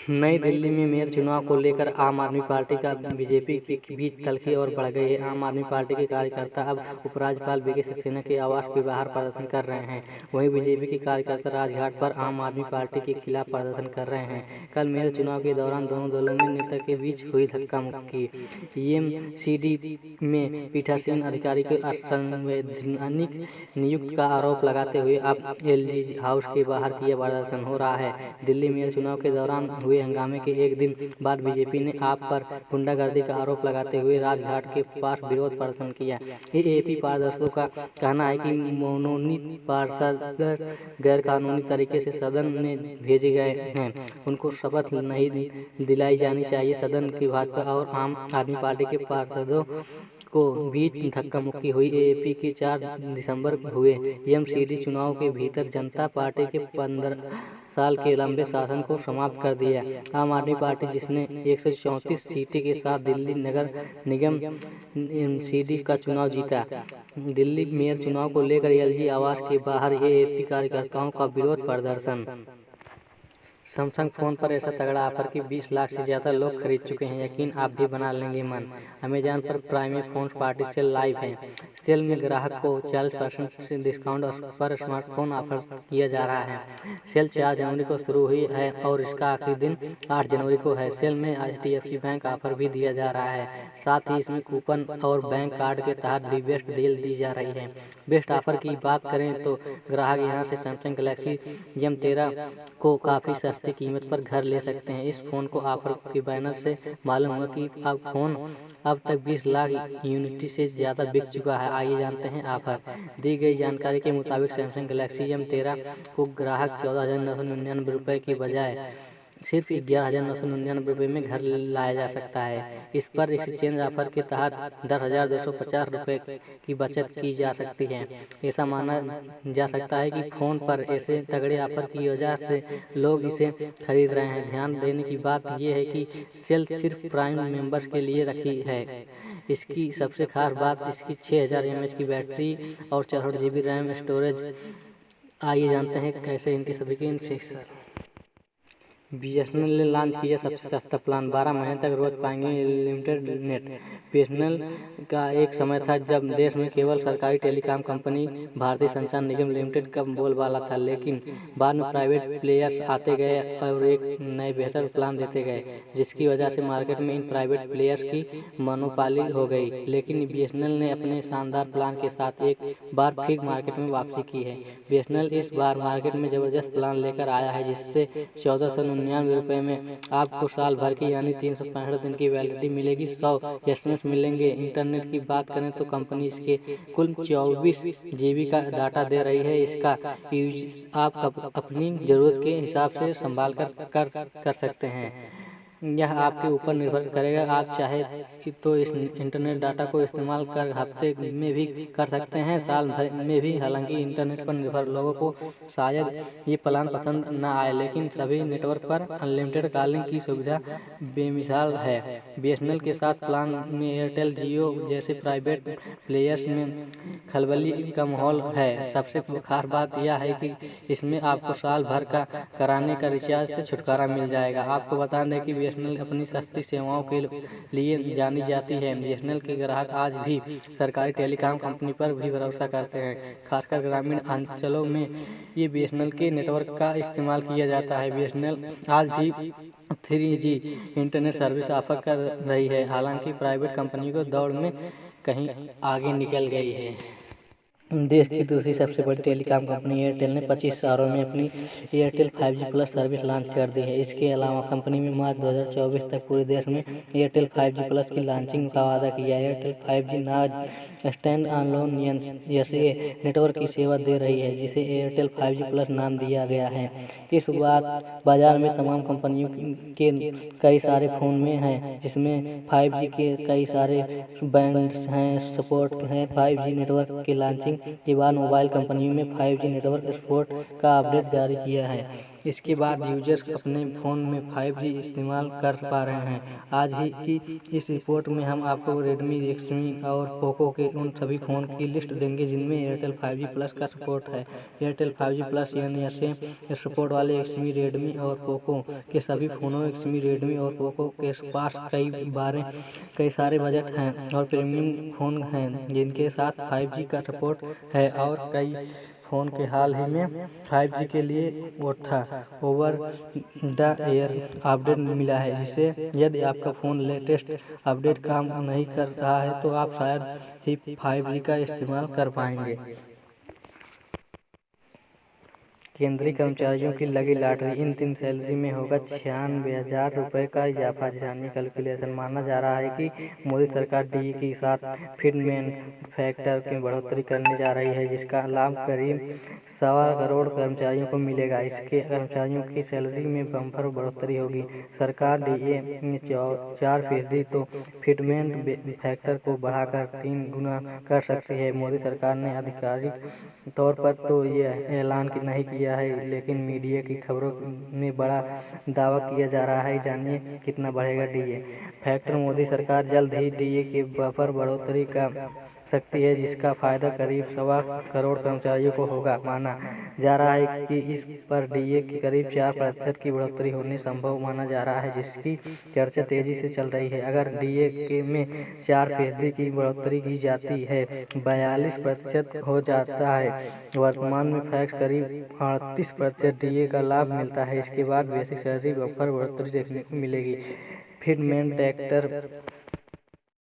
नई दिल्ली में मेयर चुनाव को लेकर आम आदमी पार्टी का बीजेपी के बीच तल्खी और बढ़ गई है। आम आदमी पार्टी के कार्यकर्ता अब उपराज्यपाल वीके सक्सेना के आवास के बाहर प्रदर्शन कर रहे हैं। वहीं बीजेपी के कार्यकर्ता राजघाट पर आम आदमी पार्टी के खिलाफ प्रदर्शन कर रहे हैं। कल मेयर चुनाव के दौरान दोनों दलों में नेता के बीच हुई धक्का मुक्की। एमसीडी में पीठासीन अधिकारी के असंवैधानिक नियुक्ति का आरोप लगाते हुए अब एलजी हाउस के बाहर किया प्रदर्शन हो रहा है। दिल्ली मेयर चुनाव के दौरान हुए हंगामे के एक दिन बाद बीजेपी ने आप पर गुंडागर्दी का आरोप लगाते हुए राजघाट के पास विरोध प्रदर्शन किया। एएपी पारदर्शियों का कहना है कि मनोनीत पार्षद गैर कानूनी तरीके से सदन में भेजे गए हैं, उनको शपथ नहीं दिलाई जानी चाहिए। सदन की भाजपा और आम आदमी पार्टी के पार्षदों को बीच धक्का मुक्की हुई। एएपी के 4 दिसंबर हुए एमसीडी चुनाव के भीतर जनता पार्टी के 15 साल के लंबे शासन को समाप्त कर दिया। आम आदमी पार्टी जिसने 134 सीटें के साथ दिल्ली नगर निगम एमसीडी का चुनाव जीता। दिल्ली मेयर चुनाव को लेकर एलजी आवास के बाहर एएपी कार्यकर्ताओं का विरोध प्रदर्शन। सैमसंग फोन पर ऐसा तगड़ा ऑफर कि 20 लाख से ज्यादा लोग खरीद चुके हैं, यकीन आप भी बना लेंगे मन। अमेजॉन पर prime phone party cell live है। सेल में ग्राहक को 40% से डिस्काउंट पर स्मार्टफोन ऑफर किया जा रहा है। सेल 4 जनवरी को शुरू हुई है और इसका आखिरी दिन 8 जनवरी को है। सेल में HDFC बैंक ऑफर भी दिया जा रहा है, साथ ही इसमें कूपन और बैंक कार्ड के तहत भी बेस्ट डील दी जा रही है। बेस्ट ऑफर की बात करें तो ग्राहक यहां से सैमसंग गैलेक्सी M13 को काफी सस्ती कीमत पर घर ले सकते हैं। इस फोन को ऑफर के बैनर से मालूम हुआ कि अब फोन अब तक 20 लाख यूनिट से ज्यादा बिक चुका है। आइए जानते हैं ऑफर। दी गई जानकारी के मुताबिक सैमसंग गैलेक्सी M13 को ग्राहक 14,999 रुपए की बजाय सिर्फ 11,999 रुपये में घर लाया जा सकता है। इस पर एक्सचेंज ऑफर के तहत 10,250 रुपये की बचत की जा सकती है। ऐसा माना जा सकता है कि फोन पर ऐसे तगड़े ऑफर की वजह से लोग इसे खरीद रहे हैं। ध्यान देने की बात यह है कि सेल सिर्फ प्राइम मेंबर्स के लिए रखी है। इसकी सबसे खास बात इसकी 6000 mAh की बैटरी और 64 GB रैम स्टोरेज। आइए जानते हैं कैसे इनके सभी के फीचर्स। BSNL ने लॉन्च किया सबसे सस्ता प्लान, 12 महीने तक रोज पाएंगे लिमिटेड नेट। BSNL का एक समय था जब देश में केवल सरकारी टेलीकॉम कंपनी भारतीय संचार निगम लिमिटेड का बोलबाला था, लेकिन बाद में प्राइवेट प्लेयर्स आते गए और एक नए बेहतर प्लान देते गए, जिसकी वजह से मार्केट में इन प्राइवेट प्लेयर्स की मोनोपोली हो गई। लेकिन BSNL ने अपने शानदार प्लान के साथ एक बार फिर मार्केट में वापसी की है। BSNL इस बार मार्केट में जबरदस्त प्लान लेकर आया है, जिससे 1499 रुपए में आपको साल भर की यानी 365 दिन की वैलिडिटी मिलेगी, 100 SMS मिलेंगे। इंटरनेट की बात करें तो कंपनी इसके कुल 24 GB का डाटा दे रही है। इसका यूज आप अपनी जरूरत के हिसाब से संभाल कर सकते हैं। यह आपके ऊपर निर्भर करेगा। आप चाहे तो इस इंटरनेट डाटा को इस्तेमाल कर हफ्ते में भी कर सकते हैं, साल भर में भी। हालांकि इंटरनेट पर निर्भर लोगों को शायद ये प्लान पसंद न आए, लेकिन सभी नेटवर्क पर अनलिमिटेड कॉलिंग की सुविधा बेमिसाल है। BSNL के साथ प्लान में एयरटेल, जियो जैसे प्राइवेट प्लेयर्स में खलबली का माहौल है। सबसे खास बात यह है कि इसमें आपको साल भर का कराने का रिचार्ज से छुटकारा मिल जाएगा। आपको बता दें कि BSNL अपनी सस्ती सेवाओं के लिए जानी जाती है। BSNL के ग्राहक आज भी सरकारी टेलीकॉम कंपनी पर भी भरोसा करते हैं, खासकर ग्रामीण अंचलों में ये BSNL के नेटवर्क का इस्तेमाल किया जाता है। BSNL आज भी 3G इंटरनेट सर्विस ऑफर कर रही है, हालांकि प्राइवेट कंपनियों की दौड़ में कहीं आगे निकल गई है। देश की दूसरी सबसे बड़ी टेलीकॉम कंपनी एयरटेल ने 25 शहरों में अपनी Airtel 5G plus service launch कर दी है। इसके अलावा कंपनी में मार्च 2024 तक पूरे देश में एयरटेल 5G प्लस की लॉन्चिंग का वादा किया। एयरटेल 5G नाज स्टैंड ऑन जैसे नेटवर्क की सेवा दे रही है, जिसे एयरटेल 5G प्लस नाम दिया गया है। इस बात बाजार में तमाम कंपनियों के कई सारे फोन में हैं, जिसमें 5G के कई सारे बैंड्स हैं, सपोर्ट है। 5G नेटवर्क के लॉन्चिंग के बाद मोबाइल कंपनियों में 5G नेटवर्क सपोर्ट का अपडेट जारी किया है। इसके बाद यूजर्स अपने फ़ोन में 5G इस्तेमाल कर पा रहे हैं। आज ही की इस रिपोर्ट में हम आपको रेडमी, एक्समी और पोको के उन सभी फ़ोन की लिस्ट देंगे जिनमें एयरटेल 5G प्लस का सपोर्ट है। एयरटेल 5G प्लस यानी सपोर्ट वाले एक्समी, रेडमी और पोको के सभी फ़ोनों एक्समी, रेडमी और पोको के पास कई सारे बजट हैं और प्रीमियम फ़ोन हैं जिनके साथ 5G का सपोर्ट है, और कई फ़ोन के हाल ही में 5G के लिए ओवर द एयर अपडेट मिला है, जिससे यदि आपका फ़ोन लेटेस्ट अपडेट काम नहीं कर रहा है तो आप शायद ही 5G का इस्तेमाल कर पाएंगे। केंद्रीय कर्मचारियों की लगी लॉटरी, इन दिन सैलरी में होगा 96,000 रुपये का इजाफा। जानिए कैलकुलेशन। माना जा रहा है कि मोदी सरकार डीए के साथ फिटमेंट फैक्टर की बढ़ोतरी करने जा रही है, जिसका लाभ करीब 1.25 करोड़ कर्मचारियों को मिलेगा। इसके कर्मचारियों की सैलरी में बम्पर बढ़ोतरी होगी। सरकार डीए में 4% तो फिटमेंट फैक्टर को बढ़ाकर 3 गुना कर सकती है। मोदी सरकार ने आधिकारिक तौर पर तो यह ऐलान नहीं किया है, लेकिन मीडिया की खबरों में बड़ा दावा किया जा रहा है। जानिए कितना बढ़ेगा डीए फैक्टर। मोदी सरकार जल्द ही डीए के बफर बढ़ोतरी कर सकती है, जिसका फायदा करीब 1.25 करोड़ कर्मचारियों को होगा। माना जा रहा है कि इस पर डीए की करीब 4% की बढ़ोतरी होनी संभव माना जा रहा है, जिसकी चर्चा तेजी से चल रही है। अगर डीए में 4% की बढ़ोतरी की जाती है, 42% हो जाता है। वर्तमान में फैक्स करीब 38% डीए का लाभ मिलता है। इसके बाद बेसिक सैलरी बफर बढ़ोतरी देखने को मिलेगी। Fitment factor